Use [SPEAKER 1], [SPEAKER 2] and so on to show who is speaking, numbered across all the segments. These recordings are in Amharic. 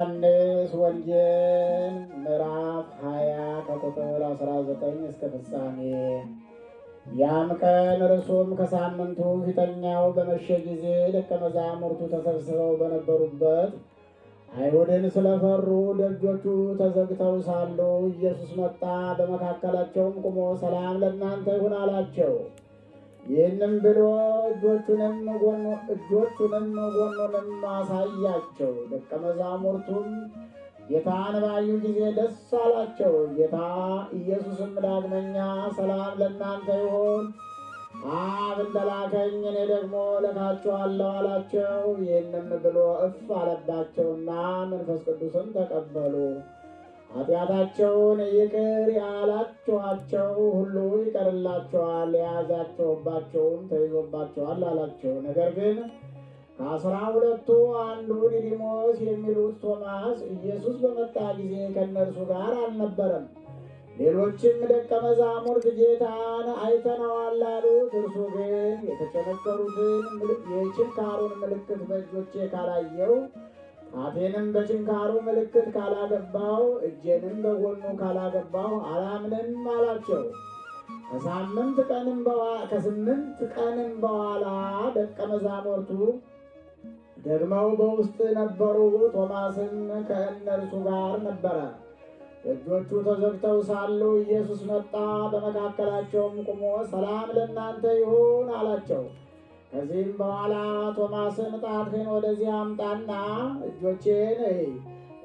[SPEAKER 1] ዮሐንስ ወንጌል ምዕራፍ 20 ከቁጥር 19 እስከ ፍጻሜ። ያም ቀን እርሱም ከሳምንቱ ፊተኛው በመሸ ጊዜ ደቀ መዛሙርቱ ተሰብስበው በነበሩበት አይሁድን ስለፈሩ ደጆቹ ተዘግተው ሳሉ ኢየሱስ መጣ፣ በመካከላቸውም ቆሞ ሰላም ለእናንተ ይሁን አላቸው። ይህንም ብሎ እጆቹንም ጎኑንም አሳያቸው። ደቀ መዛሙርቱም ጌታን ባዩ ጊዜ ደስ አላቸው። ጌታ ኢየሱስም ዳግመኛ ሰላም ለእናንተ ይሁን፣ አብ እንደላከኝ እኔ ደግሞ እልካችኋለሁ አላቸው። ይህንም ብሎ እፍ አለባቸውና መንፈስ ቅዱስን ተቀበሉ። ኃጢአታቸውን ይቅር ያላችኋቸው ሁሉ ይቀርላቸዋል፣ የያዛችሁባቸውም ተይዞባቸዋል አላቸው። ነገር ግን ከ12ቱ አንዱ ዲዲሞስ የሚሉት ቶማስ ኢየሱስ በመጣ ጊዜ ከእነርሱ ጋር አልነበረም። ሌሎችም ደቀ መዛሙርት ጌታን አይተነዋል አሉት። እርሱ ግን የተቸነከሩትን የችንካሩን ምልክት በእጆቼ ካላየው፣ ጣቴንም በችንካሩ ምልክት ካላገባው፣ እጄንም በጎኑ ካላገባው አላምንም አላቸው። ከስምንት ቀንም በኋላ ደቀ መዛሙርቱ ደግመው በውስጥ ነበሩ። ቶማስም ከእነርሱ ጋር ነበረ። ደጆቹ ተዘግተው ሳሉ ኢየሱስ መጣ፣ በመካከላቸውም ቆሞ ሰላም ለእናንተ ይሁን አላቸው። ከዚህም በኋላ ቶማስን ጣትህን ወደዚህ አምጣና እጆቼን እይ፣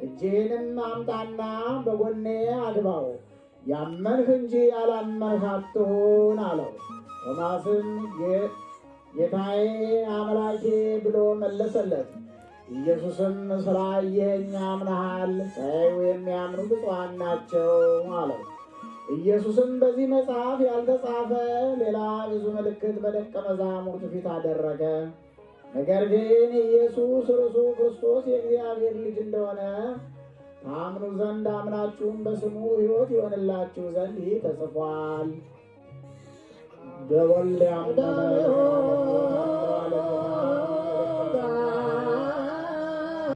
[SPEAKER 1] እጄንም አምጣና በጎኔ አግባው፣ ያመንህ እንጂ ያላመንህ አትሁን አለው። ቶማስም ጌታዬ አምላኬ ብሎ መለሰለት። ኢየሱስም ስላየኸኝ አምነሃል፣ ሳያዩ የሚያምኑ ብፁዓን ናቸው አለው። ኢየሱስም በዚህ መጽሐፍ ያልተጻፈ ሌላ ብዙ ምልክት በደቀ መዛሙርቱ ፊት አደረገ። ነገር ግን ኢየሱስ እርሱ ክርስቶስ የእግዚአብሔር ልጅ እንደሆነ ታምኑ ዘንድ አምናችሁም በስሙ ሕይወት ይሆንላችሁ ዘንድ ይህ ተጽፏል። በወልድ ያመነ